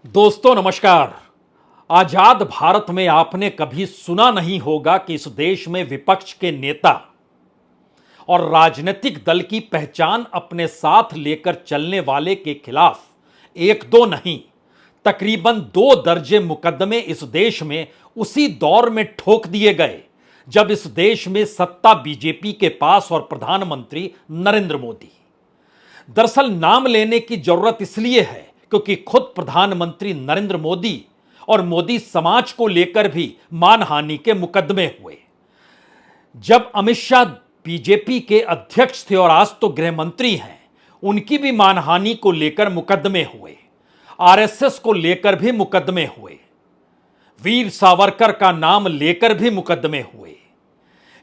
दोस्तों नमस्कार। आजाद भारत में आपने कभी सुना नहीं होगा कि इस देश में विपक्ष के नेता और राजनीतिक दल की पहचान अपने साथ लेकर चलने वाले के खिलाफ एक दो नहीं, तकरीबन 2 दर्जन मुकदमे इस देश में उसी दौर में ठोक दिए गए जब इस देश में सत्ता बीजेपी के पास और प्रधानमंत्री नरेंद्र मोदी। दरअसल नाम लेने की जरूरत इसलिए है क्योंकि खुद प्रधानमंत्री नरेंद्र मोदी और मोदी समाज को लेकर भी मानहानि के मुकदमे हुए। जब अमित शाह बीजेपी के अध्यक्ष थे और आज तो गृह मंत्री हैं, उनकी भी मानहानि को लेकर मुकदमे हुए। आरएसएस को लेकर भी मुकदमे हुए। वीर सावरकर का नाम लेकर भी मुकदमे हुए।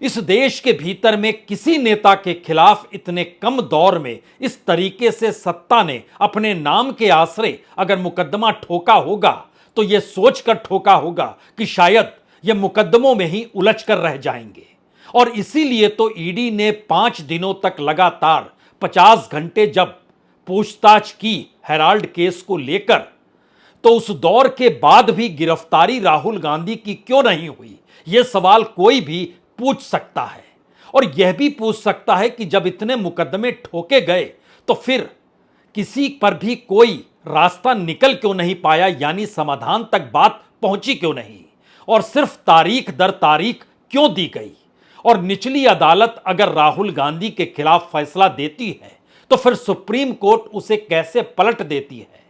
इस देश के भीतर में किसी नेता के खिलाफ इतने कम दौर में इस तरीके से सत्ता ने अपने नाम के आश्रय अगर मुकदमा ठोका होगा तो यह सोचकर ठोका होगा कि शायद यह मुकदमों में ही उलझ कर रह जाएंगे। और इसीलिए तो ईडी ने 5 दिनों तक लगातार 50 घंटे जब पूछताछ की हेराल्ड केस को लेकर, तो उस दौर के बाद भी गिरफ्तारी राहुल गांधी की क्यों नहीं हुई, यह सवाल कोई भी पूछ सकता है। और यह भी पूछ सकता है कि जब इतने मुकदमे ठोके गए तो फिर किसी पर भी कोई रास्ता निकल क्यों नहीं पाया, यानी समाधान तक बात पहुंची क्यों नहीं, और सिर्फ तारीख दर तारीख क्यों दी गई। और निचली अदालत अगर राहुल गांधी के खिलाफ फैसला देती है तो फिर सुप्रीम कोर्ट उसे कैसे पलट देती है।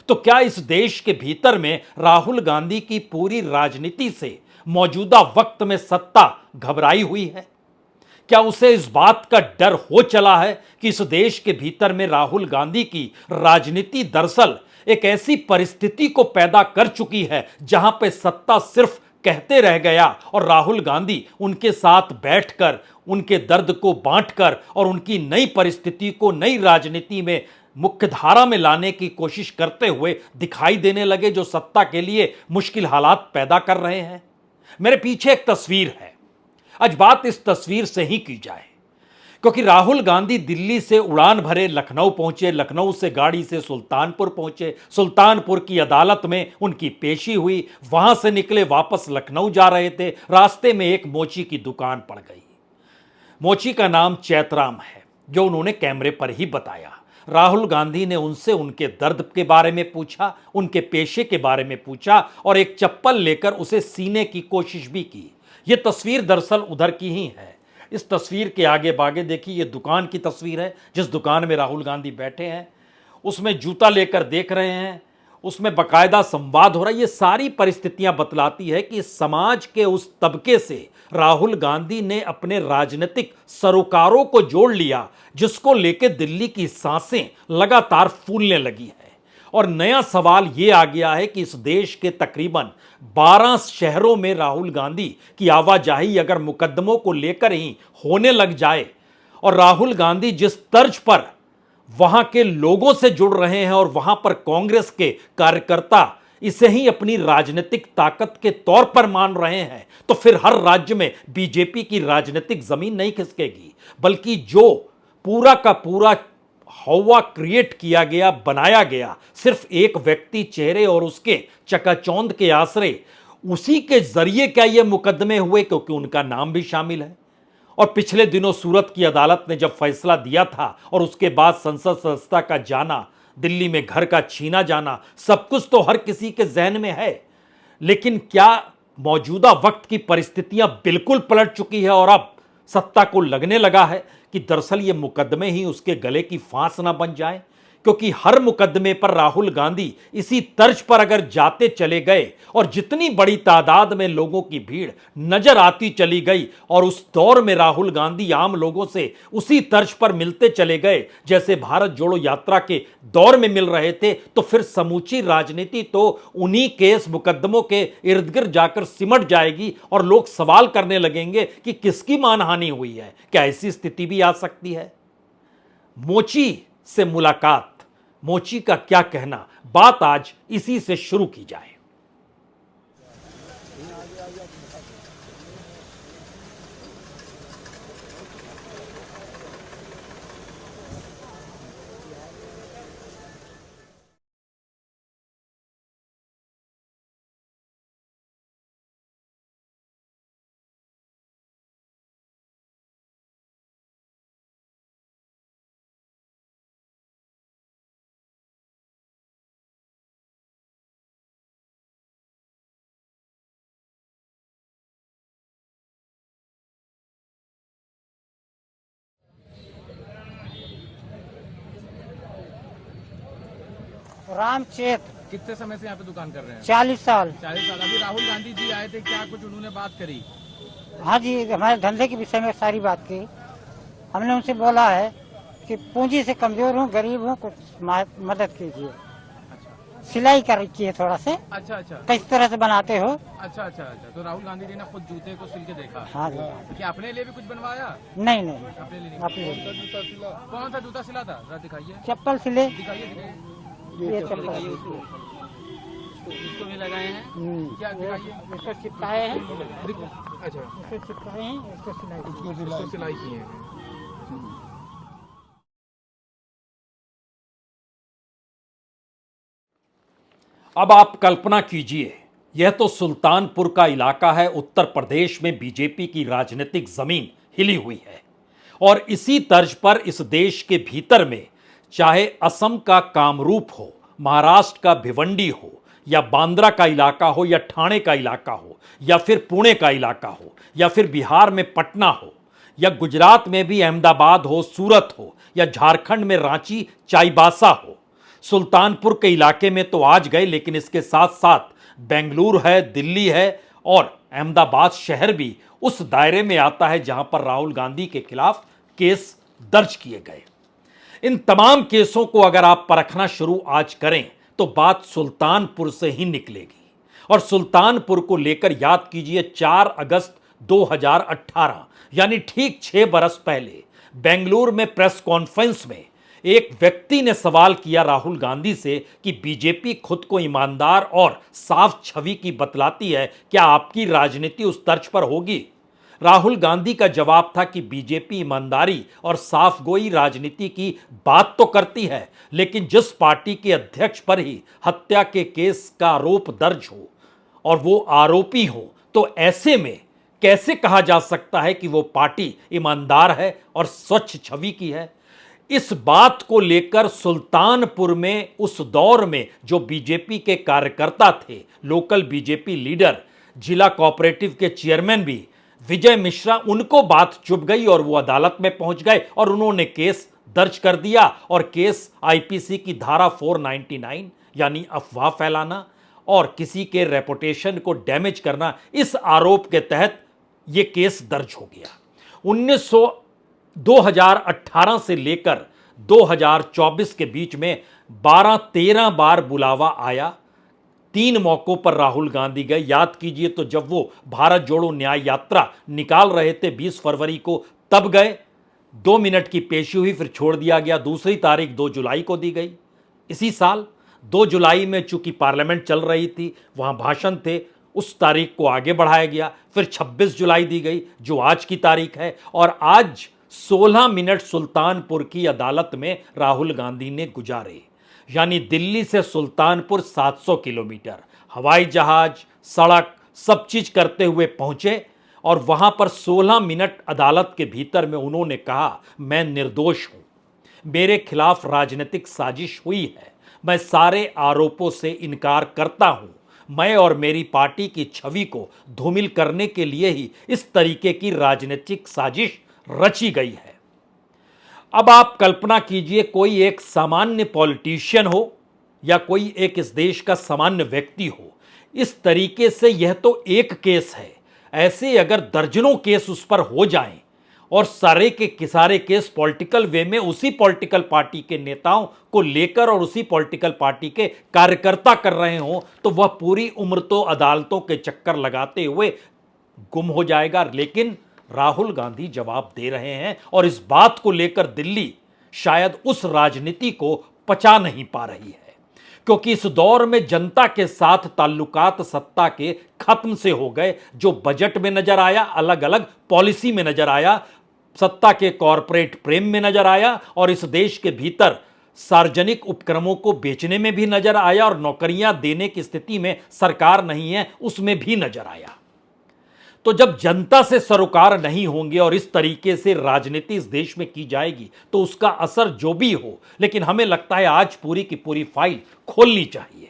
तो क्या इस देश के भीतर में राहुल गांधी की पूरी राजनीति से मौजूदा वक्त में सत्ता घबराई हुई है? क्या उसे इस बात का डर हो चला है कि इस देश के भीतर में राहुल गांधी की राजनीति दरअसल एक ऐसी परिस्थिति को पैदा कर चुकी है जहां पे सत्ता सिर्फ कहते रह गया और राहुल गांधी उनके साथ बैठकर उनके दर्द को बांटकर और उनकी नई परिस्थिति को नई राजनीति में मुख्य धारा में लाने की कोशिश करते हुए दिखाई देने लगे, जो सत्ता के लिए मुश्किल हालात पैदा कर रहे हैं। मेरे पीछे एक तस्वीर है, आज बात इस तस्वीर से ही की जाए, क्योंकि राहुल गांधी दिल्ली से उड़ान भरे लखनऊ पहुंचे, लखनऊ से गाड़ी से सुल्तानपुर पहुंचे, सुल्तानपुर की अदालत में उनकी पेशी हुई, वहां से निकले वापस लखनऊ जा रहे थे, रास्ते में एक मोची की दुकान पड़ गई। मोची का नाम चैतराम है, जो उन्होंने कैमरे पर ही बताया। राहुल गांधी ने उनसे उनके दर्द के बारे में पूछा, उनके पेशे के बारे में पूछा और एक चप्पल लेकर उसे सीने की कोशिश भी की। यह तस्वीर दरअसल उधर की ही है। इस तस्वीर के आगे बागे देखिए, यह दुकान की तस्वीर है जिस दुकान में राहुल गांधी बैठे हैं, उसमें जूता लेकर देख रहे हैं, उसमें बकायदा संवाद हो रहा है। ये सारी परिस्थितियां बतलाती है कि समाज के उस तबके से राहुल गांधी ने अपने राजनीतिक सरोकारों को जोड़ लिया जिसको लेकर दिल्ली की सांसें लगातार फूलने लगी है। और नया सवाल यह आ गया है कि इस देश के तकरीबन 12 शहरों में राहुल गांधी की आवाजाही अगर मुकदमों को लेकर ही होने लग जाए और राहुल गांधी जिस तर्ज पर वहां के लोगों से जुड़ रहे हैं और वहां पर कांग्रेस के कार्यकर्ता इसे ही अपनी राजनीतिक ताकत के तौर पर मान रहे हैं, तो फिर हर राज्य में बीजेपी की राजनीतिक जमीन नहीं खिसकेगी, बल्कि जो पूरा का पूरा हवा क्रिएट किया गया, बनाया गया सिर्फ एक व्यक्ति चेहरे और उसके चकाचौंध के आश्रय, उसी के जरिए क्या ये मुकदमे हुए, क्योंकि उनका नाम भी शामिल है। और पिछले दिनों सूरत की अदालत ने जब फैसला दिया था और उसके बाद संसद सदस्यता का जाना, दिल्ली में घर का छीना जाना, सब कुछ तो हर किसी के जहन में है। लेकिन क्या मौजूदा वक्त की परिस्थितियां बिल्कुल पलट चुकी है और अब सत्ता को लगने लगा है कि दरअसल ये मुकदमे ही उसके गले की फांस ना बन जाए? क्योंकि हर मुकदमे पर राहुल गांधी इसी तर्ज पर अगर जाते चले गए और जितनी बड़ी तादाद में लोगों की भीड़ नजर आती चली गई और उस दौर में राहुल गांधी आम लोगों से उसी तर्ज पर मिलते चले गए जैसे भारत जोड़ो यात्रा के दौर में मिल रहे थे, तो फिर समूची राजनीति तो उन्हीं केस मुकदमों के इर्द गिर्द जाकर सिमट जाएगी और लोग सवाल करने लगेंगे कि किसकी मानहानि हुई है। क्या ऐसी स्थिति भी आ सकती है? मोची से मुलाकात, मोची का क्या कहना, बात आज इसी से शुरू की जाए। राम चेत। कितने समय से यहाँ पे दुकान कर रहे हैं? 40 साल। 40 साल। अभी राहुल गांधी जी आए थे, क्या कुछ उन्होंने बात करी? हाँ जी, हमारे धंधे के विषय में सारी बात की। हमने उनसे बोला है कि पूंजी से कमजोर हूँ, गरीब हूँ, कुछ मदद कीजिए। अच्छा सिलाई कर रखी है थोड़ा से, अच्छा अच्छा किस तरह से बनाते हो। अच्छा अच्छा अच्छा। तो राहुल गांधी जी ने खुद जूते को सिल के देखा? हाँ जी। तो क्या अपने लिए भी कुछ बनवाया? नहीं नहीं, अपने लिए नहीं। अपने कौन सा जूता सिला था? जरा दिखाइए चप्पल सिले। दिखाइए दिखाइए। ये चप्पल इसको भी लगाए हैं? क्या दिखाइए? इसको चिपकाए हैं, अच्छा, इसको चिपकाए हैं, इसको सिलाई इसको सिलाई की है। अब आप कल्पना कीजिए, यह तो सुल्तानपुर का इलाका है, उत्तर प्रदेश में बीजेपी की राजनीतिक जमीन हिली हुई है। और इसी तर्ज पर इस देश के भीतर में चाहे असम का कामरूप हो, महाराष्ट्र का भिवंडी हो, या बांद्रा का इलाका हो, या ठाणे का इलाका हो, या फिर पुणे का इलाका हो, या फिर बिहार में पटना हो, या गुजरात में भी अहमदाबाद हो, सूरत हो, या झारखंड में रांची चाईबासा हो, सुल्तानपुर के इलाके में तो आज गए, लेकिन इसके साथ साथ बेंगलुरु है, दिल्ली है, और अहमदाबाद शहर भी उस दायरे में आता है जहां पर राहुल गांधी के खिलाफ केस दर्ज किए गए। इन तमाम केसों को अगर आप परखना शुरू आज करें तो बात सुल्तानपुर से ही निकलेगी। और सुल्तानपुर को लेकर याद कीजिए, 4 अगस्त 2018 यानी ठीक 6 बरस पहले बेंगलुरु में प्रेस कॉन्फ्रेंस में एक व्यक्ति ने सवाल किया राहुल गांधी से कि बीजेपी खुद को ईमानदार और साफ छवि की बतलाती है, क्या आपकी राजनीति उस तर्ज पर होगी? राहुल गांधी का जवाब था कि बीजेपी ईमानदारी और साफगोई राजनीति की बात तो करती है, लेकिन जिस पार्टी के अध्यक्ष पर ही हत्या के केस का आरोप दर्ज हो और वो आरोपी हो, तो ऐसे में कैसे कहा जा सकता है कि वो पार्टी ईमानदार है और स्वच्छ छवि की है? इस बात को लेकर सुल्तानपुर में उस दौर में जो बीजेपी के कार्यकर्ता थे, लोकल बीजेपी लीडर, जिला कोऑपरेटिव के चेयरमैन भी विजय मिश्रा, उनको बात चुभ गई और वो अदालत में पहुंच गए और उन्होंने केस दर्ज कर दिया। और केस आईपीसी की धारा 499 यानी अफवाह फैलाना और किसी के रेपुटेशन को डैमेज करना, इस आरोप के तहत यह केस दर्ज हो गया। 2018 से लेकर 2024 के बीच में 12-13 बार बुलावा आया। 3 मौकों पर राहुल गांधी गए। याद कीजिए, तो जब वो भारत जोड़ो न्याय यात्रा निकाल रहे थे 20 फरवरी को, तब गए। 2 मिनट की पेशी हुई, फिर छोड़ दिया गया। दूसरी तारीख 2 जुलाई को दी गई इसी साल। 2 जुलाई में चूंकि पार्लियामेंट चल रही थी, वहां भाषण थे, उस तारीख को आगे बढ़ाया गया। फिर 26 जुलाई दी गई, जो आज की तारीख है। और आज 16 मिनट सुल्तानपुर की अदालत में राहुल गांधी ने गुजारे। यानी दिल्ली से सुल्तानपुर 700 किलोमीटर हवाई जहाज, सड़क, सब चीज करते हुए पहुंचे और वहां पर 16 मिनट अदालत के भीतर में उन्होंने कहा, मैं निर्दोष हूं, मेरे खिलाफ राजनीतिक साजिश हुई है, मैं सारे आरोपों से इनकार करता हूं, मैं और मेरी पार्टी की छवि को धूमिल करने के लिए ही इस तरीके की राजनीतिक साजिश रची गई है। अब आप कल्पना कीजिए, कोई एक सामान्य पॉलिटिशियन हो या कोई एक इस देश का सामान्य व्यक्ति हो, इस तरीके से यह तो एक केस है, ऐसे अगर दर्जनों केस उस पर हो जाएं और सारे के सारे केस पॉलिटिकल वे में उसी पॉलिटिकल पार्टी के नेताओं को लेकर और उसी पॉलिटिकल पार्टी के कार्यकर्ता कर रहे हों, तो वह पूरी उम्र तो अदालतों के चक्कर लगाते हुए गुम हो जाएगा। लेकिन राहुल गांधी जवाब दे रहे हैं और इस बात को लेकर दिल्ली शायद उस राजनीति को पचा नहीं पा रही है, क्योंकि इस दौर में जनता के साथ ताल्लुकात सत्ता के खत्म से हो गए। जो बजट में नजर आया, अलग अलग पॉलिसी में नजर आया, सत्ता के कॉरपोरेट प्रेम में नजर आया, और इस देश के भीतर सार्वजनिक उपक्रमों को बेचने में भी नजर आया, और नौकरियां देने की स्थिति में सरकार नहीं है उसमें भी नजर आया। तो जब जनता से सरोकार नहीं होंगे और इस तरीके से राजनीति इस देश में की जाएगी, तो उसका असर जो भी हो, लेकिन हमें लगता है आज पूरी की पूरी फाइल खोलनी चाहिए।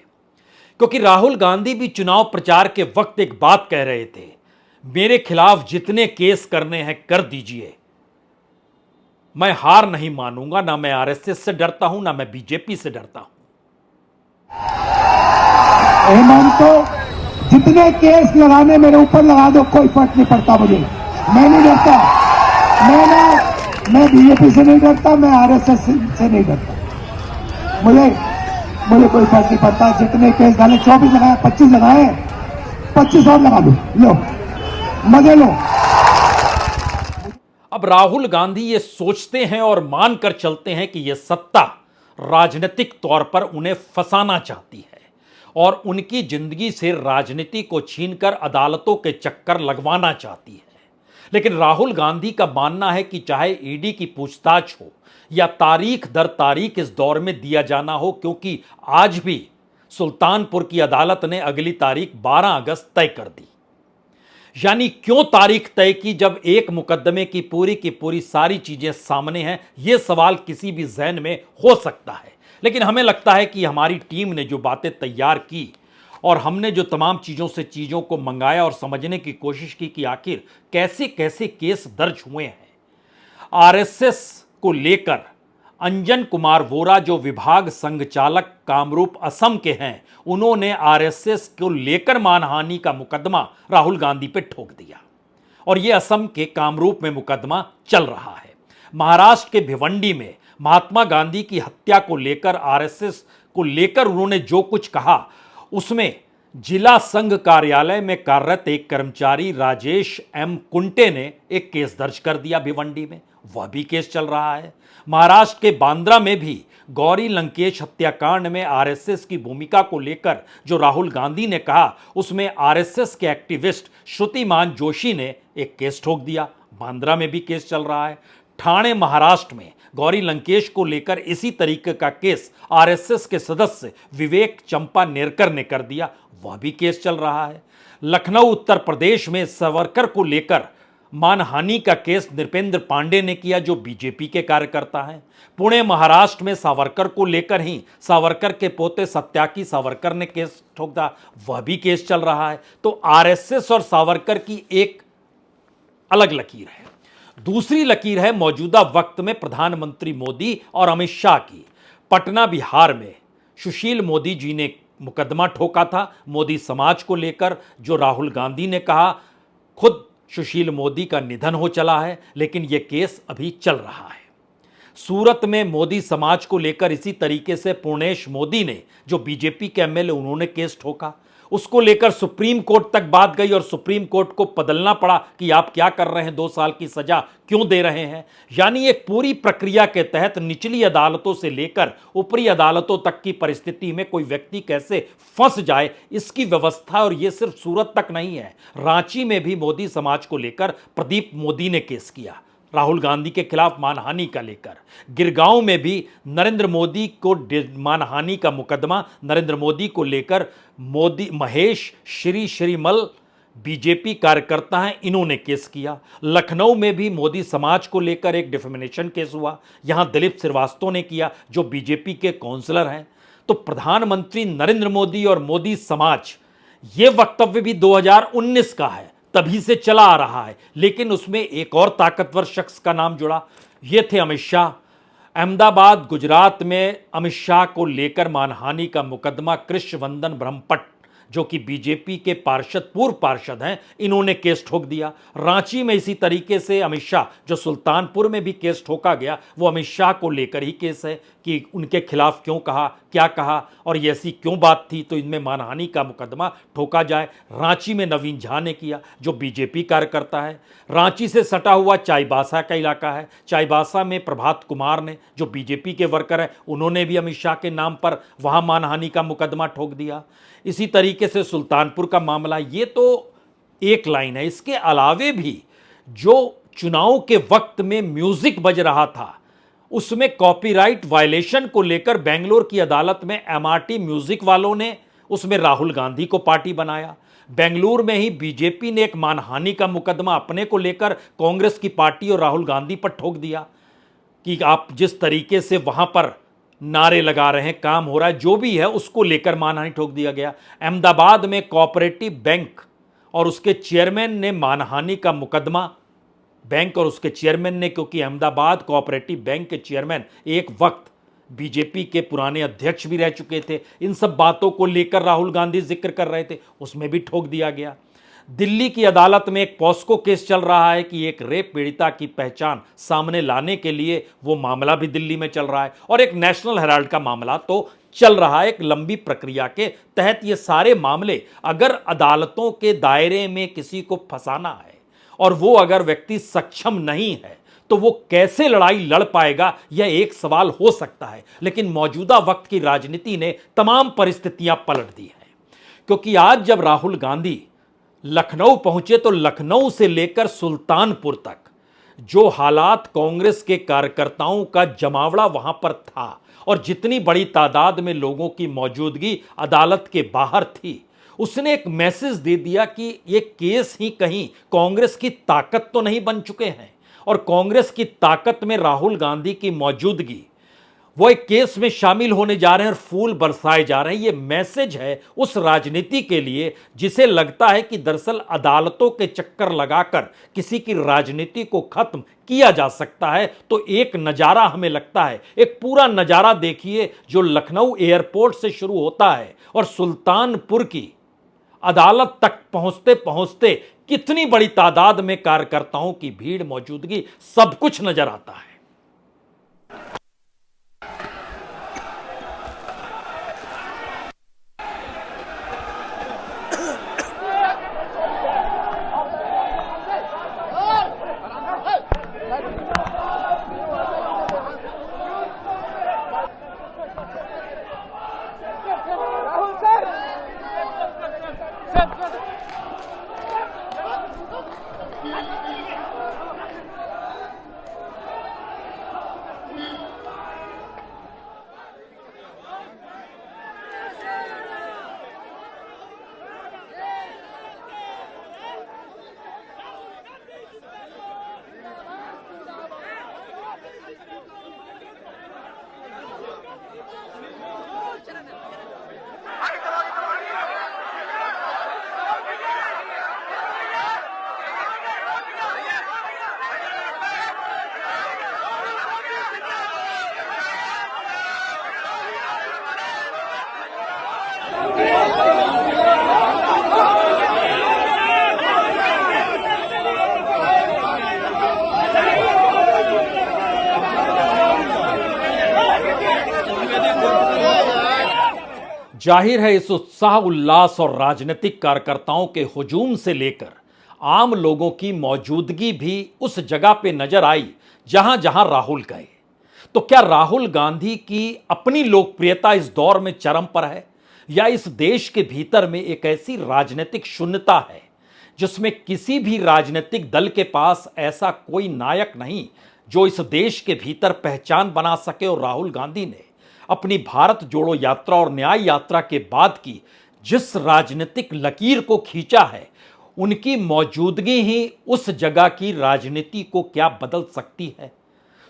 क्योंकि राहुल गांधी भी चुनाव प्रचार के वक्त एक बात कह रहे थे, मेरे खिलाफ जितने केस करने हैं कर दीजिए, मैं हार नहीं मानूंगा, ना मैं आरएसएस से डरता हूं, ना मैं बीजेपी से डरता हूं। हेमंत को जितने केस लगाने मेरे ऊपर लगा दो, कोई फर्क नहीं पड़ता मुझे। मैं नहीं डरता, मैं बीजेपी से नहीं डरता, मैं आरएसएस से नहीं डरता। मुझे कोई फर्क नहीं पड़ता। जितने केस डाले, 24 लगाए, 25 लगाए, 25 और लगा लो मजे लो। अब राहुल गांधी ये सोचते हैं और मानकर चलते हैं कि यह सत्ता राजनीतिक तौर पर उन्हें फंसाना चाहती है और उनकी जिंदगी से राजनीति को छीनकर अदालतों के चक्कर लगवाना चाहती है। लेकिन राहुल गांधी का मानना है कि चाहे ईडी की पूछताछ हो या तारीख दर तारीख इस दौर में दिया जाना हो, क्योंकि आज भी सुल्तानपुर की अदालत ने अगली तारीख 12 अगस्त तय कर दी। यानी क्यों तारीख तय की जब एक मुकदमे की पूरी सारी चीजें सामने हैं, यह सवाल किसी भी जहन में हो सकता है। लेकिन हमें लगता है कि हमारी टीम ने जो बातें तैयार की और हमने जो तमाम चीज़ों को मंगाया और समझने की कोशिश की कि आखिर कैसे कैसे केस दर्ज हुए हैं। आरएसएस को लेकर अंजन कुमार वोरा जो विभाग संघचालक कामरूप असम के हैं, उन्होंने आरएसएस को लेकर मानहानि का मुकदमा राहुल गांधी पे ठोक दिया और यह असम के कामरूप में मुकदमा चल रहा है। महाराष्ट्र के भिवंडी में महात्मा गांधी की हत्या को लेकर आरएसएस को लेकर उन्होंने जो कुछ कहा, उसमें जिला संघ कार्यालय में कार्यरत एक कर्मचारी राजेश एम कुंटे ने एक केस दर्ज कर दिया भिवंडी में, वह भी केस चल रहा है। महाराष्ट्र के बांद्रा में भी गौरी लंकेश हत्याकांड में आरएसएस की भूमिका को लेकर जो राहुल गांधी ने कहा, उसमें आरएसएस के एक्टिविस्ट श्रुतिमान जोशी ने एक केस ठोक दिया, बांद्रा में भी केस चल रहा है। ठाणे महाराष्ट्र में गौरी लंकेश को लेकर इसी तरीके का केस आरएसएस के सदस्य विवेक चंपा नेरकर ने कर दिया, वह भी केस चल रहा है। लखनऊ उत्तर प्रदेश में सावरकर को लेकर मानहानि का केस नृपेंद्र पांडे ने किया, जो बीजेपी के कार्यकर्ता हैं। पुणे महाराष्ट्र में सावरकर को लेकर ही सावरकर के पोते सत्याकी सावरकर ने केस ठोक दिया, वह भी केस चल रहा है। तो आरएसएस और सावरकर की एक अलग लकीर है। दूसरी लकीर है मौजूदा वक्त में प्रधानमंत्री मोदी और अमित शाह की। पटना बिहार में सुशील मोदी जी ने मुकदमा ठोका था मोदी समाज को लेकर, जो राहुल गांधी ने कहा खुद सुशील मोदी का निधन हो चला है, लेकिन यह केस अभी चल रहा है। सूरत में मोदी समाज को लेकर इसी तरीके से पूर्णेश मोदी ने, जो बीजेपी के एमएलए, उन्होंने केस ठोका, उसको लेकर सुप्रीम कोर्ट तक बात गई और सुप्रीम कोर्ट को बदलना पड़ा कि आप क्या कर रहे हैं, 2 साल की सजा क्यों दे रहे हैं। यानी एक पूरी प्रक्रिया के तहत निचली अदालतों से लेकर ऊपरी अदालतों तक की परिस्थिति में कोई व्यक्ति कैसे फंस जाए, इसकी व्यवस्था। और यह सिर्फ सूरत तक नहीं है, रांची में भी मोदी समाज को लेकर प्रदीप मोदी ने केस किया, राहुल गांधी के खिलाफ मानहानि का लेकर। गिरगांव में भी नरेंद्र मोदी को मानहानि का मुकदमा नरेंद्र मोदी को लेकर मोदी महेश श्रीमल बीजेपी कार्यकर्ता हैं, इन्होंने केस किया। लखनऊ में भी मोदी समाज को लेकर एक डिफेमेशन केस हुआ, यहां दिलीप श्रीवास्तव ने किया, जो बीजेपी के काउंसलर हैं। तो प्रधानमंत्री नरेंद्र मोदी और मोदी समाज, ये वक्तव्य भी 2019 का है, तभी से चला आ रहा है, लेकिन उसमें एक और ताकतवर शख्स का नाम जुड़ा, ये थे अमित शाह। अहमदाबाद गुजरात में अमित शाह को लेकर मानहानि का मुकदमा कृष्णवंदन ब्रह्मपट्ट, जो कि बीजेपी के पूर्व पार्षद हैं, इन्होंने केस ठोक दिया। रांची में इसी तरीके से अमित शाह, जो सुल्तानपुर में भी केस ठोका गया, वो अमित शाह को लेकर ही केस है कि उनके खिलाफ क्यों कहा, क्या कहा और ये ऐसी क्यों बात थी, तो इनमें मानहानि का मुकदमा ठोका जाए। रांची में नवीन झा ने किया, जो बीजेपी कार्यकर्ता है। रांची से सटा हुआ चाईबासा का इलाका है, चाईबासा में प्रभात कुमार ने, जो बीजेपी के वर्कर हैं, उन्होंने भी अमित शाह के नाम पर वहां मानहानि का मुकदमा ठोक दिया। इसी तरीके से सुल्तानपुर का मामला, ये तो एक लाइन है। इसके अलावे भी जो चुनाव के वक्त में म्यूजिक बज रहा था, उसमें कॉपीराइट वायलेशन को लेकर बेंगलोर की अदालत में एमआरटी म्यूजिक वालों ने उसमें राहुल गांधी को पार्टी बनाया। बेंगलुरु में ही बीजेपी ने एक मानहानि का मुकदमा अपने को लेकर कांग्रेस की पार्टी और राहुल गांधी पर ठोक दिया कि आप जिस तरीके से वहां पर नारे लगा रहे हैं, काम हो रहा है, जो भी है, उसको लेकर मानहानि ठोक दिया गया। अहमदाबाद में कोऑपरेटिव बैंक और उसके चेयरमैन ने मानहानि का मुकदमा, बैंक और उसके चेयरमैन ने, क्योंकि अहमदाबाद कोऑपरेटिव बैंक के चेयरमैन एक वक्त बीजेपी के पुराने अध्यक्ष भी रह चुके थे। इन सब बातों को लेकर राहुल गांधी जिक्र कर रहे थे, उसमें भी ठोक दिया गया। दिल्ली की अदालत में एक पॉस्को केस चल रहा है कि एक रेप पीड़िता की पहचान सामने लाने के लिए वो मामला भी दिल्ली में चल रहा है, और एक नेशनल हेराल्ड का मामला तो चल रहा है। एक लंबी प्रक्रिया के तहत ये सारे मामले अगर अदालतों के दायरे में किसी को फंसाना है और वो अगर व्यक्ति सक्षम नहीं है तो वो कैसे लड़ाई लड़ पाएगा, यह एक सवाल हो सकता है। लेकिन मौजूदा वक्त की राजनीति ने तमाम परिस्थितियां पलट दी हैं, क्योंकि आज जब राहुल गांधी लखनऊ पहुंचे तो लखनऊ से लेकर सुल्तानपुर तक जो हालात कांग्रेस के कार्यकर्ताओं का जमावड़ा वहां पर था और जितनी बड़ी तादाद में लोगों की मौजूदगी अदालत के बाहर थी, उसने एक मैसेज दे दिया कि ये केस ही कहीं कांग्रेस की ताकत तो नहीं बन चुके हैं, और कांग्रेस की ताकत में राहुल गांधी की मौजूदगी, वो एक केस में शामिल होने जा रहे हैं और फूल बरसाए जा रहे हैं। ये मैसेज है उस राजनीति के लिए जिसे लगता है कि दरअसल अदालतों के चक्कर लगाकर किसी की राजनीति को खत्म किया जा सकता है। तो एक नज़ारा हमें लगता है, एक पूरा नज़ारा देखिए जो लखनऊ एयरपोर्ट से शुरू होता है और सुल्तानपुर की अदालत तक पहुंचते पहुंचते कितनी बड़ी तादाद में कार्यकर्ताओं की भीड़, मौजूदगी, सब कुछ नजर आता है। जाहिर है इस उत्साह, उल्लास और राजनीतिक कार्यकर्ताओं के हुजूम से लेकर आम लोगों की मौजूदगी भी उस जगह पे नजर आई जहां जहां राहुल गए। तो क्या राहुल गांधी की अपनी लोकप्रियता इस दौर में चरम पर है, या इस देश के भीतर में एक ऐसी राजनीतिक शून्यता है जिसमें किसी भी राजनीतिक दल के पास ऐसा कोई नायक नहीं जो इस देश के भीतर पहचान बना सके? और राहुल गांधी ने अपनी भारत जोड़ो यात्रा और न्याय यात्रा के बाद की जिस राजनीतिक लकीर को खींचा है, उनकी मौजूदगी ही उस जगह की राजनीति को क्या बदल सकती है।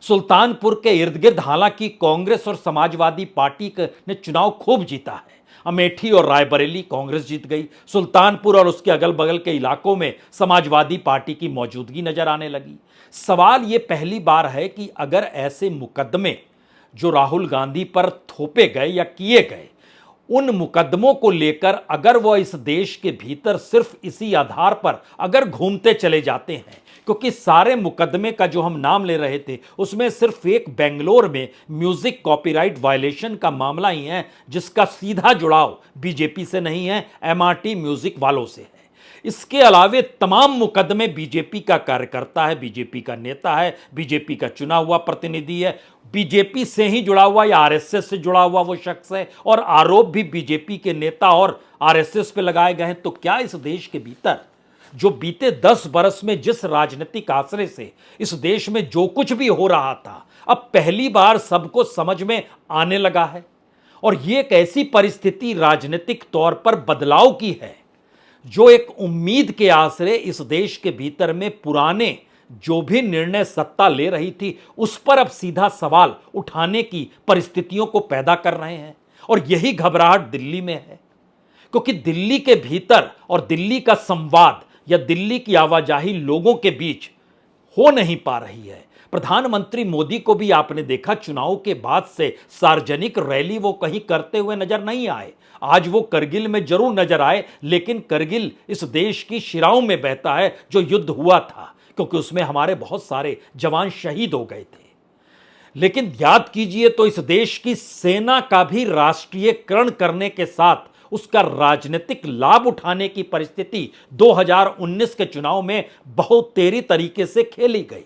सुल्तानपुर के इर्द गिर्द हालांकि कांग्रेस और समाजवादी पार्टी ने चुनाव खूब जीता है। अमेठी और रायबरेली कांग्रेस जीत गई। सुल्तानपुर और उसके अगल बगल के इलाकों में समाजवादी पार्टी की मौजूदगी नजर आने लगी। सवाल ये पहली बार है कि अगर ऐसे मुकदमे जो राहुल गांधी पर थोपे गए या किए गए, उन मुकदमों को लेकर अगर वह इस देश के भीतर सिर्फ इसी आधार पर अगर घूमते चले जाते हैं, क्योंकि सारे मुकदमे का जो हम नाम ले रहे थे उसमें सिर्फ एक बेंगलोर में म्यूजिक कॉपीराइट वायलेशन का मामला ही है जिसका सीधा जुड़ाव बीजेपी से नहीं है, एमआरटी म्यूजिक वालों से है। इसके अलावे तमाम मुकदमे बीजेपी का कार्यकर्ता है, बीजेपी का नेता है, बीजेपी का चुना हुआ प्रतिनिधि है, बीजेपी से ही जुड़ा हुआ या आरएसएस से जुड़ा हुआ वो शख्स है, और आरोप भी बीजेपी के नेता और आरएसएस पे लगाए गए हैं। तो क्या इस देश के भीतर जो बीते 10 बरस में जिस राजनीतिक आश्रय से इस देश में जो कुछ भी हो रहा था, अब पहली बार सबको समझ में आने लगा है? और ये एक ऐसी परिस्थिति राजनीतिक तौर पर बदलाव की है जो एक उम्मीद के आसरे इस देश के भीतर में पुराने जो भी निर्णय सत्ता ले रही थी उस पर अब सीधा सवाल उठाने की परिस्थितियों को पैदा कर रहे हैं। और यही घबराहट दिल्ली में है, क्योंकि दिल्ली के भीतर और दिल्ली का संवाद या दिल्ली की आवाजाही लोगों के बीच हो नहीं पा रही है। प्रधानमंत्री मोदी को भी आपने देखा चुनाव के बाद से सार्वजनिक रैली वो कहीं करते हुए नजर नहीं आए। आज वो करगिल में जरूर नजर आए, लेकिन करगिल इस देश की शिराओं में बहता है जो युद्ध हुआ था, क्योंकि उसमें हमारे बहुत सारे जवान शहीद हो गए थे। लेकिन याद कीजिए तो इस देश की सेना का भी राष्ट्रीयकरण करने के साथ उसका राजनीतिक लाभ उठाने की परिस्थिति 2019 के चुनाव में बहुत तेरी तरीके से खेली गई।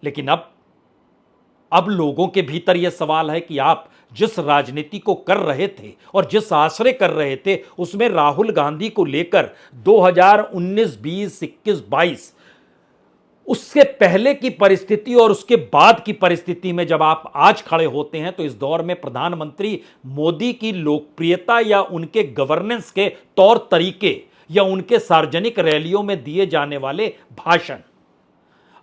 लेकिन अब लोगों के भीतर यह सवाल है कि आप जिस राजनीति को कर रहे थे और जिस आश्रय कर रहे थे उसमें राहुल गांधी को लेकर 2019, 20, 21, 22 उससे पहले की परिस्थिति और उसके बाद की परिस्थिति में जब आप आज खड़े होते हैं तो इस दौर में प्रधानमंत्री मोदी की लोकप्रियता या उनके गवर्नेंस के तौर तरीके या उनके सार्वजनिक रैलियों में दिए जाने वाले भाषण,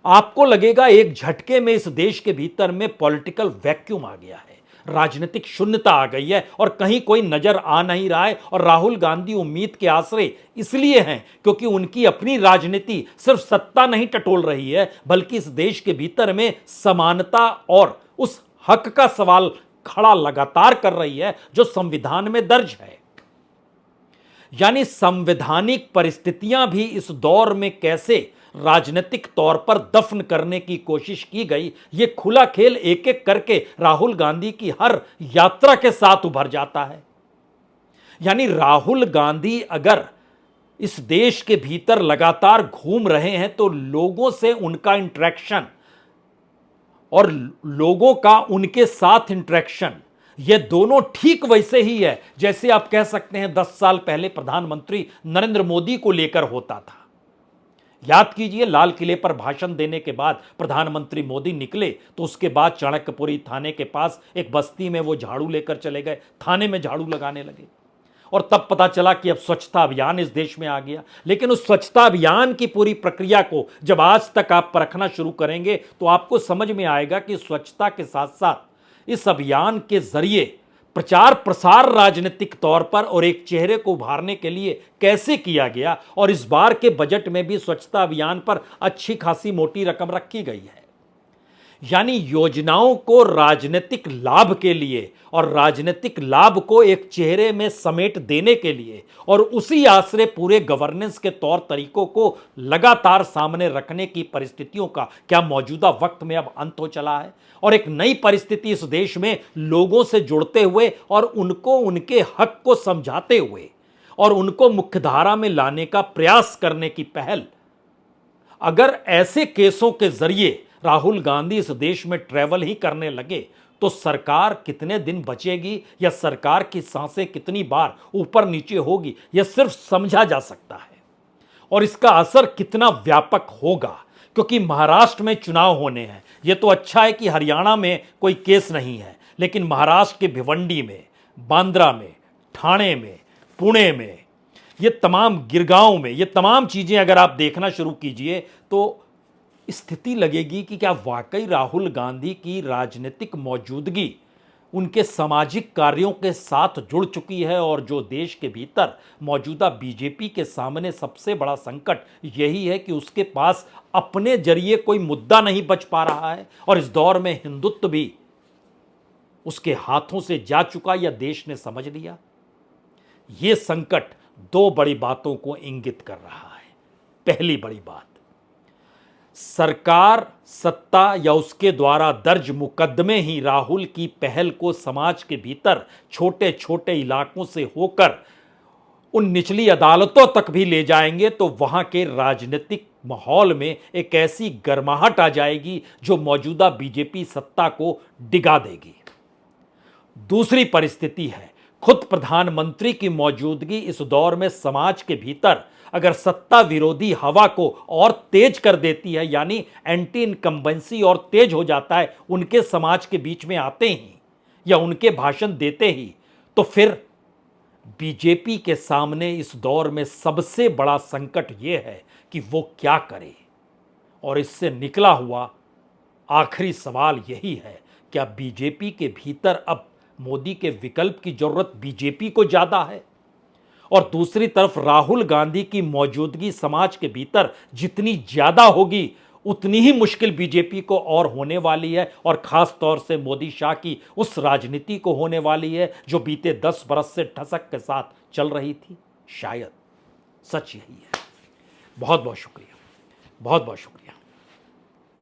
आपको लगेगा एक झटके में इस देश के भीतर में पॉलिटिकल वैक्यूम आ गया है, राजनीतिक शून्यता आ गई है और कहीं कोई नजर आ नहीं रहा है। और राहुल गांधी उम्मीद के आश्रय इसलिए हैं क्योंकि उनकी अपनी राजनीति सिर्फ सत्ता नहीं टटोल रही है, बल्कि इस देश के भीतर में समानता और उस हक का सवाल खड़ा लगातार कर रही है जो संविधान में दर्ज है। यानी संवैधानिक परिस्थितियां भी इस दौर में कैसे राजनीतिक तौर पर दफन करने की कोशिश की गई, यह खुला खेल एक एक करके राहुल गांधी की हर यात्रा के साथ उभर जाता है। यानी राहुल गांधी अगर इस देश के भीतर लगातार घूम रहे हैं तो लोगों से उनका इंटरेक्शन और लोगों का उनके साथ इंटरेक्शन, यह दोनों ठीक वैसे ही है जैसे आप कह सकते हैं 10 साल पहले प्रधानमंत्री नरेंद्र मोदी को लेकर होता था। याद कीजिए, लाल किले पर भाषण देने के बाद प्रधानमंत्री मोदी निकले तो उसके बाद चाणक्यपुरी थाने के पास एक बस्ती में वो झाड़ू लेकर चले गए, थाने में झाड़ू लगाने लगे और तब पता चला कि अब स्वच्छता अभियान इस देश में आ गया। लेकिन उस स्वच्छता अभियान की पूरी प्रक्रिया को जब आज तक आप परखना शुरू करेंगे तो आपको समझ में आएगा कि स्वच्छता के साथ साथ इस अभियान के जरिए प्रचार प्रसार राजनीतिक तौर पर और एक चेहरे को उभारने के लिए कैसे किया गया। और इस बार के बजट में भी स्वच्छता अभियान पर अच्छी खासी मोटी रकम रखी गई है। यानी योजनाओं को राजनीतिक लाभ के लिए और राजनीतिक लाभ को एक चेहरे में समेट देने के लिए और उसी आश्रय पूरे गवर्नेंस के तौर तरीकों को लगातार सामने रखने की परिस्थितियों का क्या मौजूदा वक्त में अब अंत हो चला है और एक नई परिस्थिति इस देश में लोगों से जुड़ते हुए और उनको उनके हक को समझाते हुए और उनको मुख्यधारा में लाने का प्रयास करने की पहल, अगर ऐसे केसों के जरिए राहुल गांधी इस देश में ट्रैवल ही करने लगे तो सरकार कितने दिन बचेगी या सरकार की सांसें कितनी बार ऊपर नीचे होगी, यह सिर्फ समझा जा सकता है। और इसका असर कितना व्यापक होगा, क्योंकि महाराष्ट्र में चुनाव होने हैं। यह तो अच्छा है कि हरियाणा में कोई केस नहीं है, लेकिन महाराष्ट्र के भिवंडी में, बांद्रा में, ठाणे में, पुणे में, ये तमाम गिरगांव में, ये तमाम चीजें अगर आप देखना शुरू कीजिए तो स्थिति लगेगी कि क्या वाकई राहुल गांधी की राजनीतिक मौजूदगी उनके सामाजिक कार्यों के साथ जुड़ चुकी है। और जो देश के भीतर मौजूदा बीजेपी के सामने सबसे बड़ा संकट यही है कि उसके पास अपने जरिए कोई मुद्दा नहीं बच पा रहा है और इस दौर में हिंदुत्व भी उसके हाथों से जा चुका या देश ने समझ लिया। यह संकट दो बड़ी बातों को इंगित कर रहा है। पहली बड़ी बात, सरकार, सत्ता या उसके द्वारा दर्ज मुकदमे ही राहुल की पहल को समाज के भीतर छोटे छोटे इलाकों से होकर उन निचली अदालतों तक भी ले जाएंगे तो वहां के राजनीतिक माहौल में एक ऐसी गर्माहट आ जाएगी जो मौजूदा बीजेपी सत्ता को डिगा देगी। दूसरी परिस्थिति है, खुद प्रधानमंत्री की मौजूदगी इस दौर में समाज के भीतर अगर सत्ता विरोधी हवा को और तेज कर देती है, यानी एंटी इनकम्बेंसी और तेज हो जाता है उनके समाज के बीच में आते ही या उनके भाषण देते ही, तो फिर बीजेपी के सामने इस दौर में सबसे बड़ा संकट यह है कि वो क्या करे। और इससे निकला हुआ आखिरी सवाल यही है, क्या बीजेपी के भीतर अब मोदी के विकल्प की जरूरत बीजेपी को ज्यादा है? और दूसरी तरफ राहुल गांधी की मौजूदगी समाज के भीतर जितनी ज्यादा होगी उतनी ही मुश्किल बीजेपी को और होने वाली है, और खास तौर से मोदी शाह की उस राजनीति को होने वाली है जो बीते 10 बरस से ठसक के साथ चल रही थी। शायद सच यही है। बहुत बहुत शुक्रिया, बहुत बहुत शुक्रिया।